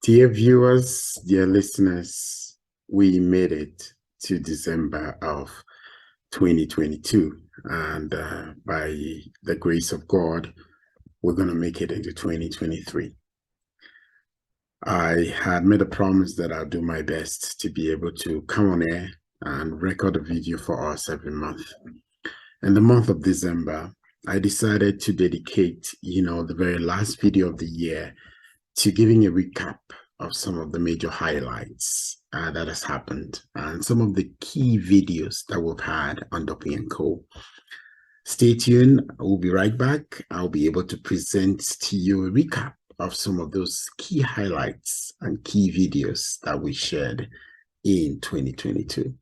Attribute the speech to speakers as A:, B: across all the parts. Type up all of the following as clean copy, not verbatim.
A: Dear viewers, dear listeners, we made it to December of 2022, and by the grace of God, we're going to make it into 2023. I had made a promise that I'll do my best to be able to come on air and record a video for us every month. In the month of December, I decided to dedicate, the very last video of the year to giving a recap of some of the major highlights that has happened and some of the key videos that we've had on Ndoping and Co. Stay tuned. We'll be right back. I'll be able to present to you a recap of some of those key highlights and key videos that we shared in 2022.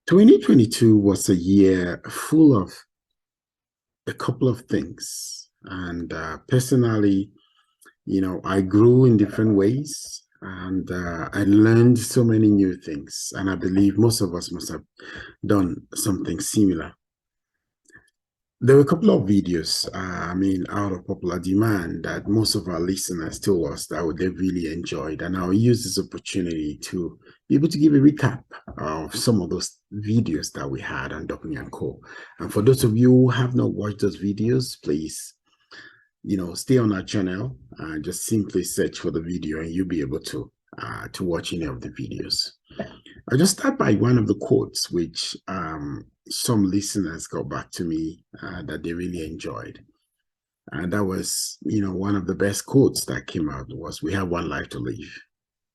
A: 2022 was a year full of a couple of things. And personally, I grew in different ways and I learned so many new things. And I believe most of us must have done something similar. There were a couple of videos, out of popular demand that most of our listeners told us that they really enjoyed. And I'll use this opportunity to be able to give a recap of some of those videos that we had on Ndoping and Co. And for those of you who have not watched those videos, please, stay on our channel and just simply search for the video and you'll be able to watch any of the videos. I'll just start by one of the quotes, which some listeners got back to me that they really enjoyed. And that was, one of the best quotes that came out was, "We have one life to live.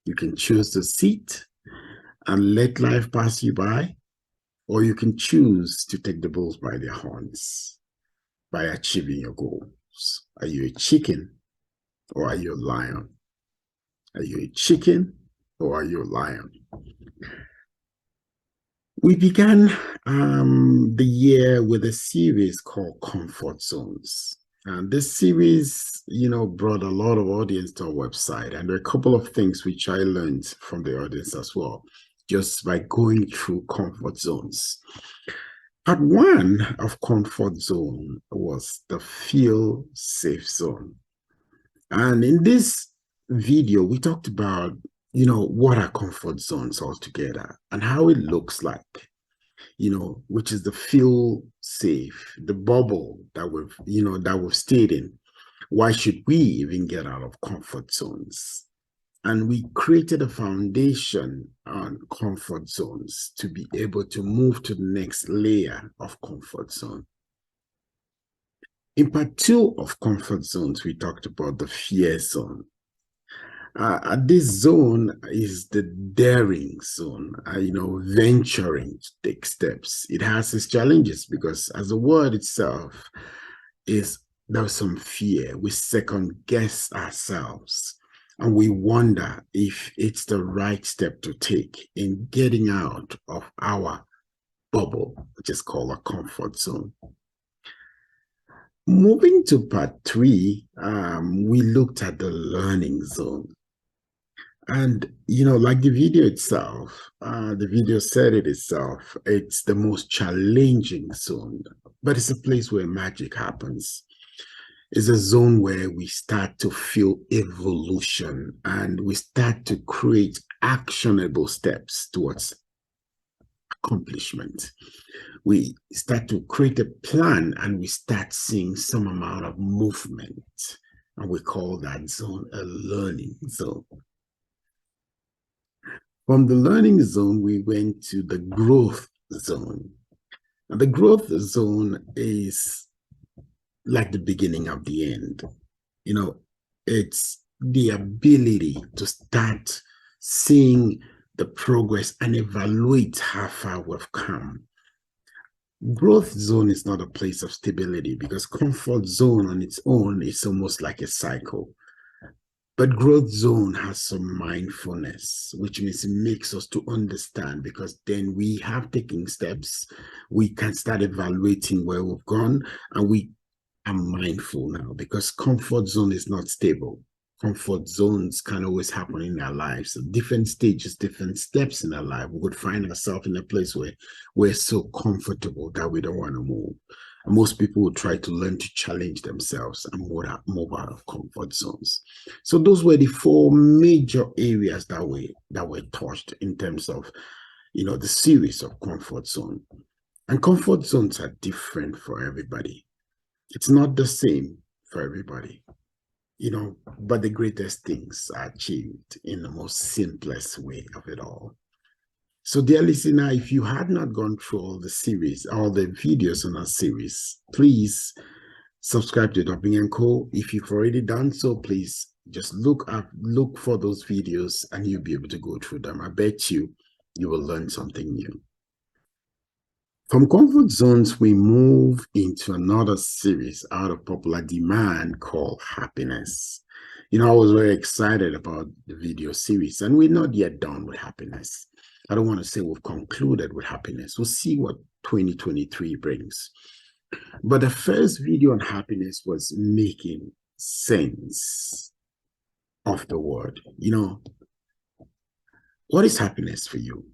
A: You can choose to sit and let life pass you by, or you can choose to take the bulls by their horns by achieving your goals. Are you a chicken or are you a lion? Are you a chicken or are you a lion?" We began the year with a series called Comfort Zones. And this series, brought a lot of audience to our website. And there are a couple of things which I learned from the audience as well, just by going through comfort zones. Part one of comfort zone was the feel safe zone. And in this video, we talked about what are comfort zones altogether and how it looks like, which is the feel safe, the bubble that we've stayed in. Why should we even get out of comfort zones? And we created a foundation on comfort zones to be able to move to the next layer of comfort zone. In part two of comfort zones, we talked about the fear zone. This zone is the daring zone, venturing to take steps. It has its challenges because, as the word itself there's some fear. We second guess ourselves and we wonder if it's the right step to take in getting out of our bubble, which is called a comfort zone. Moving to part three, we looked at the learning zone. And, like the video itself, the video said it itself, it's the most challenging zone, but it's a place where magic happens. It's a zone where we start to feel evolution and we start to create actionable steps towards accomplishment. We start to create a plan and we start seeing some amount of movement. And we call that zone a learning zone. From the learning zone, we went to the growth zone. And the growth zone is like the beginning of the end. It's the ability to start seeing the progress and evaluate how far we've come. Growth zone is not a place of stability because comfort zone on its own is almost like a cycle. But growth zone has some mindfulness, which means it makes us to understand because then we have taken steps. We can start evaluating where we've gone and we are mindful now because comfort zone is not stable. Comfort zones can always happen in our lives. Different stages, different steps in our life. We would find ourselves in a place where we're so comfortable that we don't want to move. And most people would try to learn to challenge themselves and move out of comfort zones. So those were the four major areas that were touched in terms of the series of comfort zone. And comfort zones are different for everybody. It's not the same for everybody, but the greatest things are achieved in the most simplest way of it all. So, dear listener, if you had not gone through all the series, all the videos on our series, please subscribe to Ndoping & Co. If you've already done so, please just look for those videos and you'll be able to go through them. I bet you will learn something new. From comfort zones, we move into another series out of popular demand called happiness. I was very excited about the video series, and we're not yet done with happiness. I don't want to say we've concluded with happiness. We'll see what 2023 brings. But the first video on happiness was making sense of the word. What is happiness for you?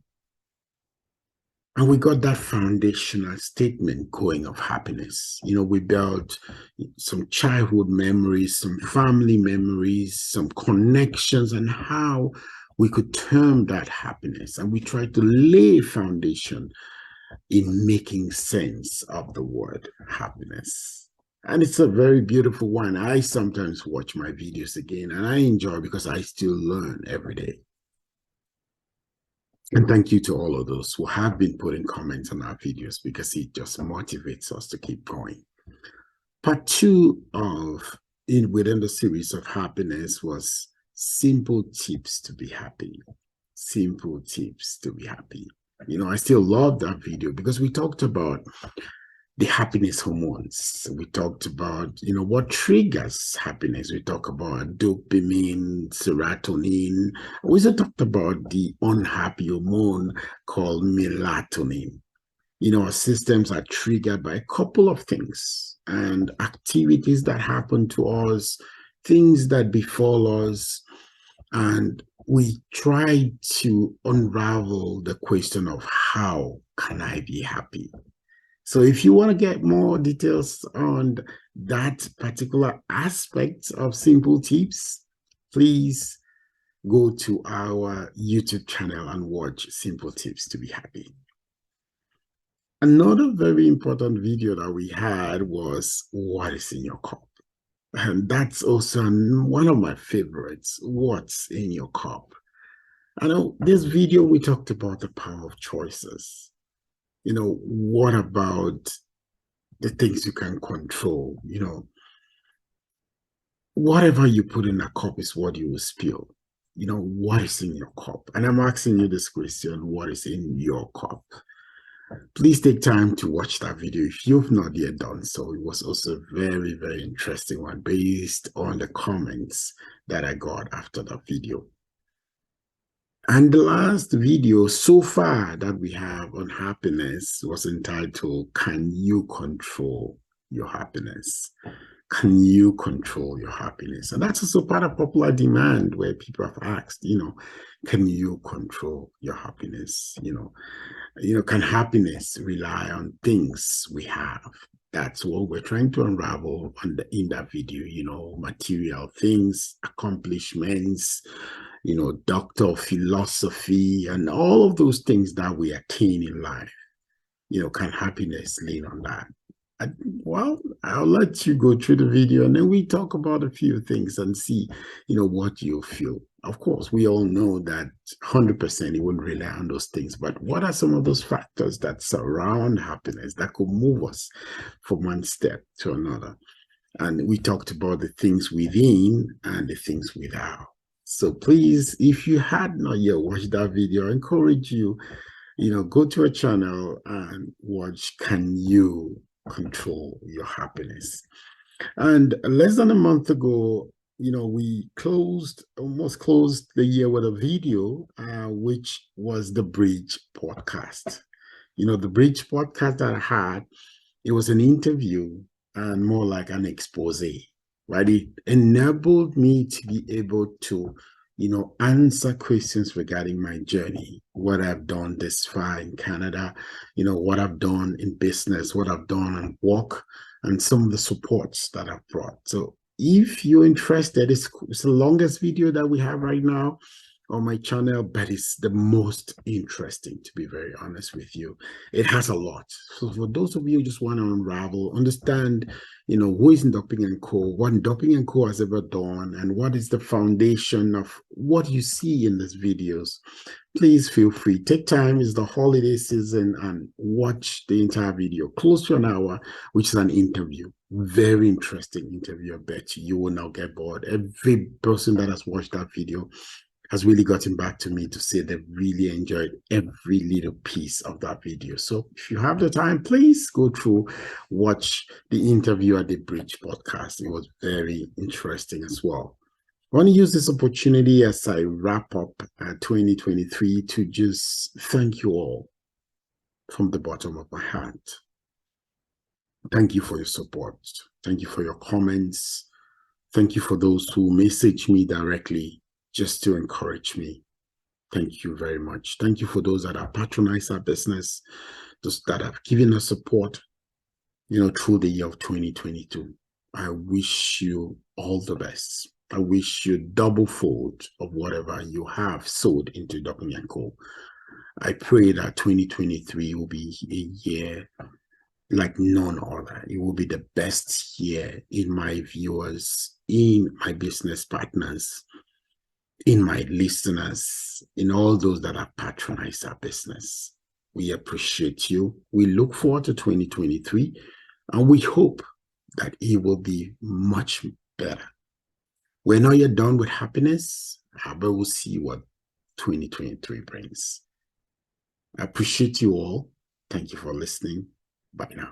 A: And we got that foundational statement going of happiness. We built some childhood memories, some family memories, some connections, and how we could term that happiness. And we tried to lay foundation in making sense of the word happiness. And it's a very beautiful one. I sometimes watch my videos again and I enjoy because I still learn every day. And thank you to all of those who have been putting comments on our videos because it just motivates us to keep going. Part 2 within the series of happiness was simple tips to be happy. Simple tips to be happy. I still love that video because we talked about the happiness hormones. We talked about, what triggers happiness. We talked about dopamine, serotonin. We also talked about the unhappy hormone called melatonin. Our systems are triggered by a couple of things and activities that happen to us, things that befall us, and we try to unravel the question of how can I be happy? So if you want to get more details on that particular aspect of simple tips, please go to our YouTube channel and watch Simple Tips to be Happy. Another very important video that we had was what is in your cup? And that's also one of my favorites. What's in your cup? I know this video we talked about the power of choices. What about the things you can control? Whatever you put in a cup is what you will spill. What is in your cup? And I'm asking you this question, what is in your cup? Please take time to watch that video if you've not yet done so. It was also a very, very interesting one based on the comments that I got after that video. And the last video so far that we have on happiness was entitled, Can You Control Your Happiness? Can you control your happiness? And that's also part of popular demand where people have asked, can you control your happiness? Can happiness rely on things we have? That's what we're trying to unravel in that video, material things, accomplishments, doctor of philosophy, and all of those things that we attain in life. Can happiness lean on that? Well, I'll let you go through the video and then we talk about a few things and see, what you feel. Of course, we all know that 100% it wouldn't rely on those things, but what are some of those factors that surround happiness that could move us from one step to another? And we talked about the things within and the things without. So please, if you had not yet watched that video, I encourage you, go to a channel and watch Can You Control Your Happiness? And less than a month ago, we almost closed the year with a video, which was the Bridge podcast. The Bridge podcast that I had, it was an interview and more like an expose, right? It enabled me to be able to, answer questions regarding my journey, what I've done this far in Canada, what I've done in business, what I've done in work, and some of the supports that I've brought. So if you're interested, it's the longest video that we have right now on my channel, but it's the most interesting, to be very honest with you. It has a lot. So for those of you who just want to unravel, understand, who is Ndoping and Co., what Ndoping and Co. has ever done, and what is the foundation of what you see in these videos, please feel free. Take time. It's the holiday season and watch the entire video, close to an hour, which is an interview. Very interesting interview. I bet you will not get bored. Every person that has watched that video has really gotten back to me to say they really enjoyed every little piece of that video. So if you have the time, please go through, watch the interview at the Bridge podcast. It was very interesting as well. I want to use this opportunity as I wrap up 2023 to just thank you all from the bottom of my heart. Thank you for your support. Thank you for your comments. Thank you for those who message me directly just to encourage me. Thank you very much. Thank you for those that have patronized our business, those that have given us support, through the year of 2022. I wish you all the best. I wish you double fold of whatever you have sold into Ndoping & Co. I pray that 2023 will be a year like none other. It will be the best year in my viewers, in my business partners, in my listeners, in all those that have patronized our business. We appreciate you. We look forward to 2023, and we hope that it will be much better. We're not yet done with happiness, but we'll see what 2023 brings. I appreciate you all. Thank you for listening. Bye now.